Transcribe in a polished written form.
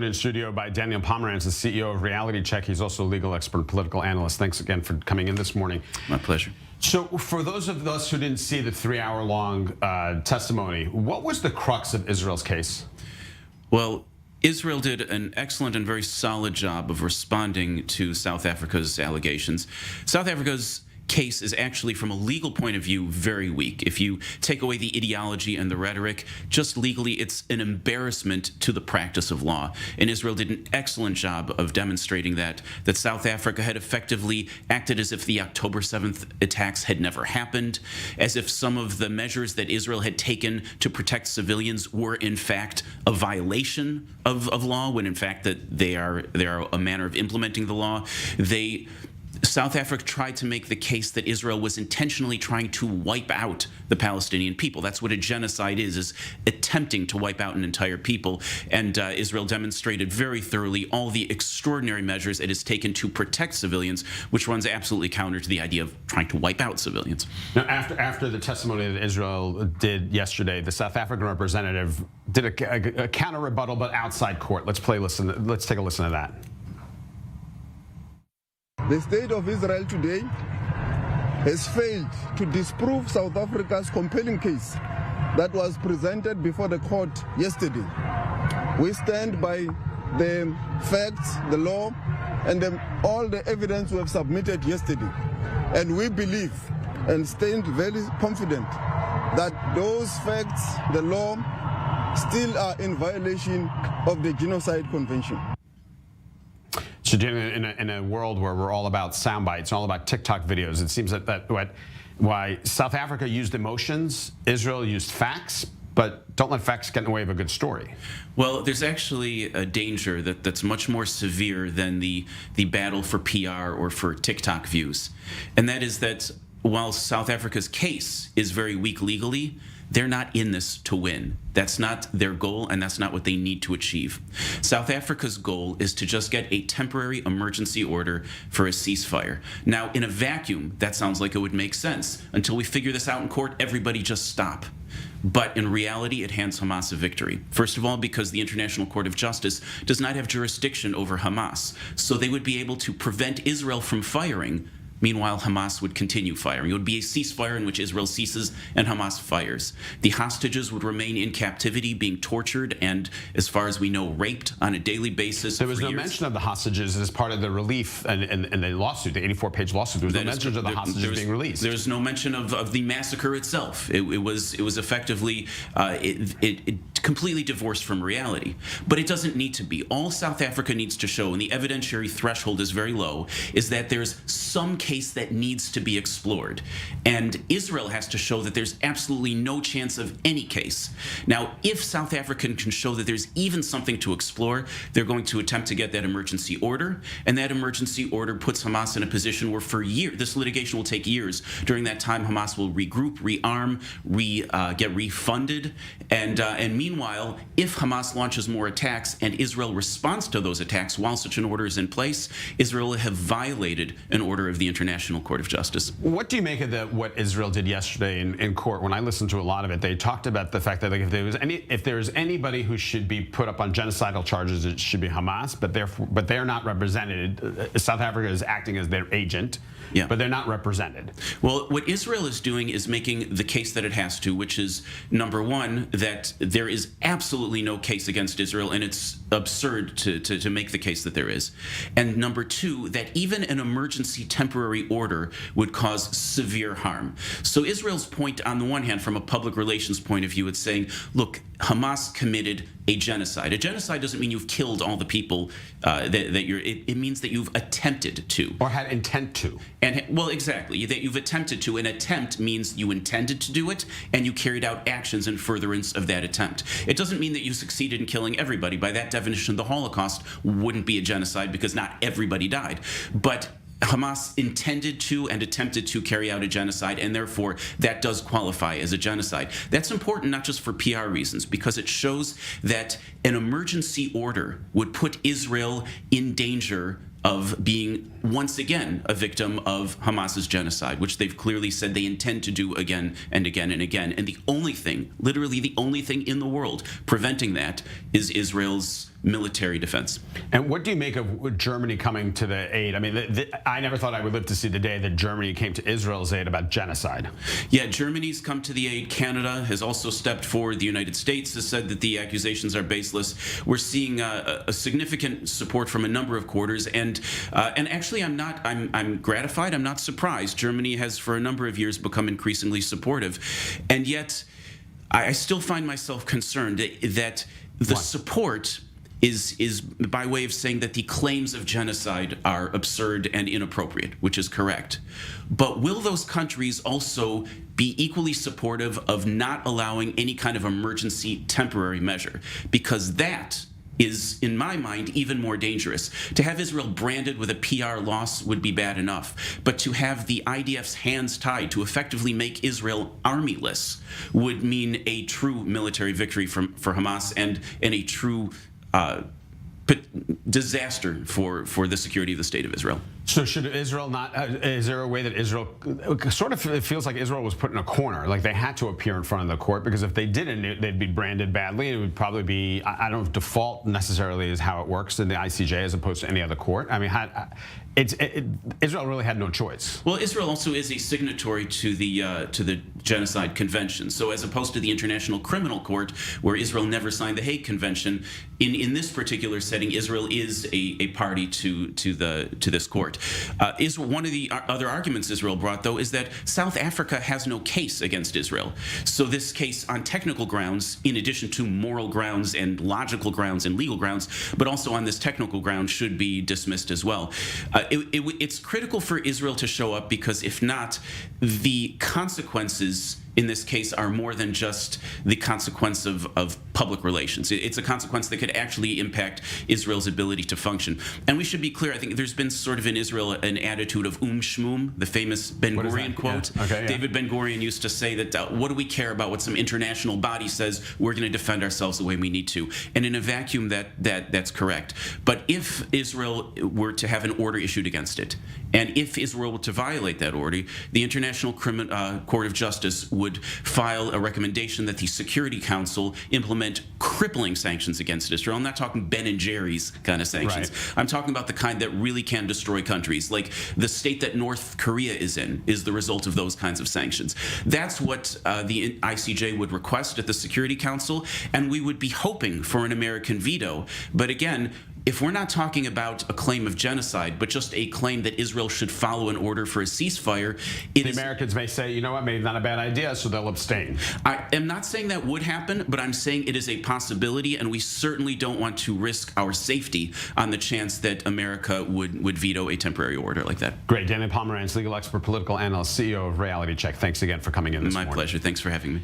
In studio by Daniel Pomerantz, the CEO of Reality Check. He's also a legal expert and political analyst. Thanks again for coming in this morning. My pleasure. So for those of us who didn't see the 3-hour-long testimony, what was the crux of Israel's case? Well, Israel did an excellent and very solid job of responding to South Africa's allegations. South Africa's case is actually, from a legal point of view, very weak. If you take away the ideology and the rhetoric, just legally, it's an embarrassment to the practice of law. And Israel did an excellent job of demonstrating that South Africa had effectively acted as if the October 7th attacks had never happened, as if some of the measures that Israel had taken to protect civilians were in fact a violation of law, when in fact that they are a manner of implementing the law. South Africa tried to make the case that Israel was intentionally trying to wipe out the Palestinian people. That's what a genocide is attempting to wipe out an entire people. And Israel demonstrated very thoroughly all the extraordinary measures it has taken to protect civilians, which runs absolutely counter to the idea of trying to wipe out civilians. Now, after the testimony that Israel did yesterday, the South African representative did a counter rebuttal, but outside court. Let's take a listen to that. The state of Israel today has failed to disprove South Africa's compelling case that was presented before the court yesterday. We stand by the facts, the law, and all the evidence we have submitted yesterday. And we believe and stand very confident that those facts, the law, still are in violation of the Genocide Convention. So, in a world where we're all about sound bites, all about TikTok videos, it seems why South Africa used emotions, Israel used facts, but don't let facts get in the way of a good story. Well, there's actually a danger that's much more severe than the battle for PR or for TikTok views. And that is that while South Africa's case is very weak legally, they're not in this to win. That's not their goal, and that's not what they need to achieve. South Africa's goal is to just get a temporary emergency order for a ceasefire. Now, in a vacuum, that sounds like it would make sense. Until we figure this out in court, everybody just stop. But in reality, it hands Hamas a victory. First of all, because the International Court of Justice does not have jurisdiction over Hamas, so they would be able to prevent Israel from firing. Meanwhile, Hamas would continue firing. It would be a ceasefire in which Israel ceases and Hamas fires. The hostages would remain in captivity, being tortured and, as far as we know, raped on a daily basis. There was no mention of the hostages as part of the relief and the lawsuit, the 84-page lawsuit. There was no mention of the hostages being released. There's no mention of the massacre itself. It was effectively it completely divorced from reality. But it doesn't need to be. All South Africa needs to show, and the evidentiary threshold is very low, is that there's some case that needs to be explored. And Israel has to show that there's absolutely no chance of any case. Now, if South Africa can show that there's even something to explore, they're going to attempt to get that emergency order. And that emergency order puts Hamas in a position where for years, this litigation will take years. During that time, Hamas will regroup, rearm, get refunded. And meanwhile, if Hamas launches more attacks and Israel responds to those attacks while such an order is in place, Israel will have violated an order of the International Court of Justice. What do you make of what Israel did yesterday in court? When I listened to a lot of it, they talked about the fact that if there was anybody who should be put up on genocidal charges, it should be Hamas. But they're not represented. South Africa is acting as their agent. Yeah. But they're not represented. Well, what Israel is doing is making the case that it has to, which is, number one, that there is absolutely no case against Israel, and it's absurd to make the case that there is. And number two, that even an emergency temporary order would cause severe harm. So Israel's point, on the one hand, from a public relations point of view, it's saying, look, Hamas committed a genocide. A genocide doesn't mean you've killed all the people it means that you've attempted to. Or had intent to. Well, exactly, that you've attempted to. An attempt means you intended to do it, and you carried out actions in furtherance of that attempt. It doesn't mean that you succeeded in killing everybody. By that definition, the Holocaust wouldn't be a genocide because not everybody died. But Hamas intended to and attempted to carry out a genocide, and therefore that does qualify as a genocide. That's important not just for PR reasons, because it shows that an emergency order would put Israel in danger of being once again a victim of Hamas's genocide, which they've clearly said they intend to do again and again and again. And the only thing, literally the only thing in the world preventing that is Israel's military defense. And what do you make of Germany coming to the aid? I mean, I never thought I would live to see the day that Germany came to Israel's aid about genocide. Yeah, Germany's come to the aid. Canada has also stepped forward. The United States has said that the accusations are baseless. We're seeing a significant support from a number of quarters, and actually, I'm gratified. I'm not surprised. Germany has, for a number of years, become increasingly supportive, and yet I still find myself concerned that the support is by way of saying that the claims of genocide are absurd and inappropriate, which is correct. But will those countries also be equally supportive of not allowing any kind of emergency temporary measure? Because that is, in my mind, even more dangerous. To have Israel branded with a PR loss would be bad enough, but to have the IDF's hands tied, to effectively make Israel armyless, would mean a true military victory for Hamas and a true disaster for the security of the state of Israel. So should Israel not, is there a way that Israel, sort of it feels like Israel was put in a corner, like they had to appear in front of the court, because if they didn't, they'd be branded badly. It would probably be, I don't know if default necessarily is how it works in the ICJ as opposed to any other court. I mean, Israel really had no choice. Well, Israel also is a signatory to the Genocide Convention. So as opposed to the International Criminal Court, where Israel never signed the Hague Convention, in this particular setting, Israel is a party to this court. One of the other arguments Israel brought, though, is that South Africa has no case against Israel. So this case on technical grounds, in addition to moral grounds and logical grounds and legal grounds, but also on this technical ground, should be dismissed as well. It's critical for Israel to show up, because if not, the consequences in this case are more than just the consequence of public relations. It's a consequence that could actually impact Israel's ability to function. And we should be clear, I think there's been sort of in Israel an attitude of shmoom, the famous Ben Gurion quote. Yeah. Okay, yeah. David Ben Gurion used to say that, what do we care about what some international body says? We're going to defend ourselves the way we need to. And in a vacuum, that's correct. But if Israel were to have an order issued against it, and if Israel were to violate that order, the International Court of Justice would file a recommendation that the Security Council implement crippling sanctions against Israel. I'm not talking Ben and Jerry's kind of sanctions. Right. I'm talking about the kind that really can destroy countries, like the state that North Korea is in is the result of those kinds of sanctions. That's what the ICJ would request at the Security Council, and we would be hoping for an American veto. But again, if we're not talking about a claim of genocide, but just a claim that Israel should follow an order for a ceasefire, the Americans may say, you know what, maybe not a bad idea, so they'll abstain. I am not saying that would happen, but I'm saying it is a possibility, and we certainly don't want to risk our safety on the chance that America would veto a temporary order like that. Great. Daniel Pomerantz, legal expert, political analyst, CEO of Reality Check. Thanks again for coming in this morning. My pleasure. Thanks for having me.